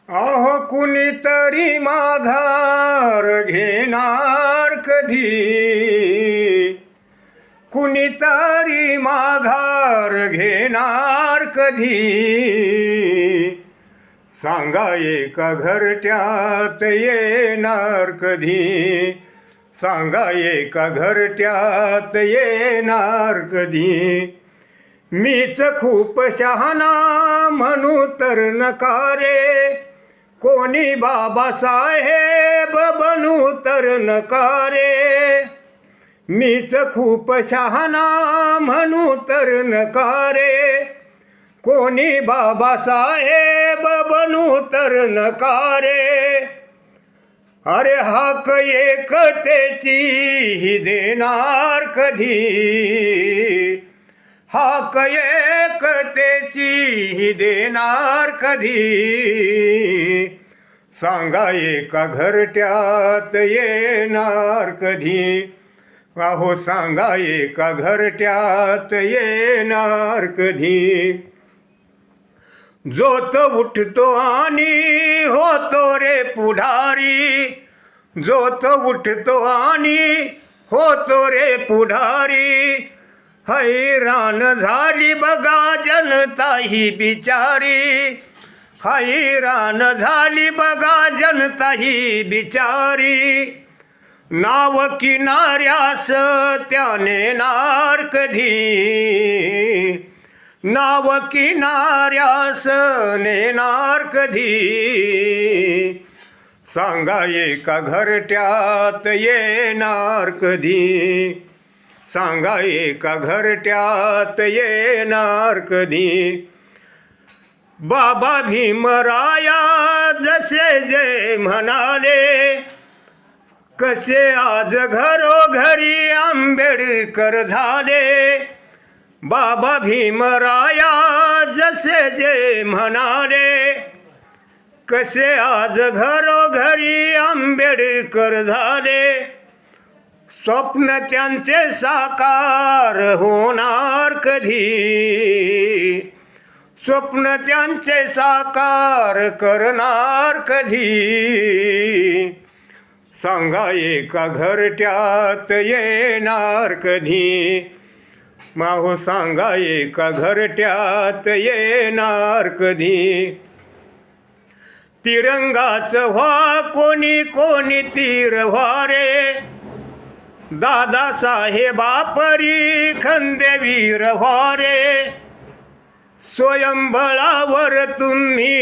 अहो कुणीतरी माघार घेणार कधी, कुणीतरी माघार घेणार कधी, सांगा एका घरट्यात येणार कधी, सांगा एका घरट्यात येणार कधी. मीच खूप शहाणा म्हणू तर नका रे, कोणी बाबासाहेब बनू तर नका रे. मीच खूप शहाणा म्हणू तर नका रे, कोणी बाबासाहेब बनू तर नका रे. अरे हाक एकतेची ही देणार कधी, हाक एकतेची ही देणार कधी, सांगा एका घरट्यात येणार कधी. अहो सांगा एका घरट्यात येणार कधी. जोत उठतो आणि होतो रे पुढारी, जोत उठतो आणि होतो रे पुढारी. हैराण झाली बघा जनता ही बिचारी, हैराण झाली बघा जनता ही बिचारी. नाव किनाऱ्यास त्याने नेणार कधी, नाव किनाऱ्यास नेणार कधी, सांगा एका घरट्यात येणार कधी, सांगा एका घरट्यात येणार कधी. बाबा भीमराया जसे जे म्हणाले, कसे आज घरोघरी आंबेडकर झाले. बाबा भीमराया जसे जे म्हणाले, कसे आज घरोघरी आंबेडकर झाले. स्वप्न त्यांचे साकार होणार कधी, स्वप्न त्यांचे साकार करणार कधी, सांगा एका घरट्यात येणार कधी. माहो सांगा एका घरट्यात येणार कधी. तिरंगाच व्हा कोणी कोणी तीर व्हा रे, दादासाहेबापरी खंदेवीर व्हा रे. स्वयंबळावर तुम्ही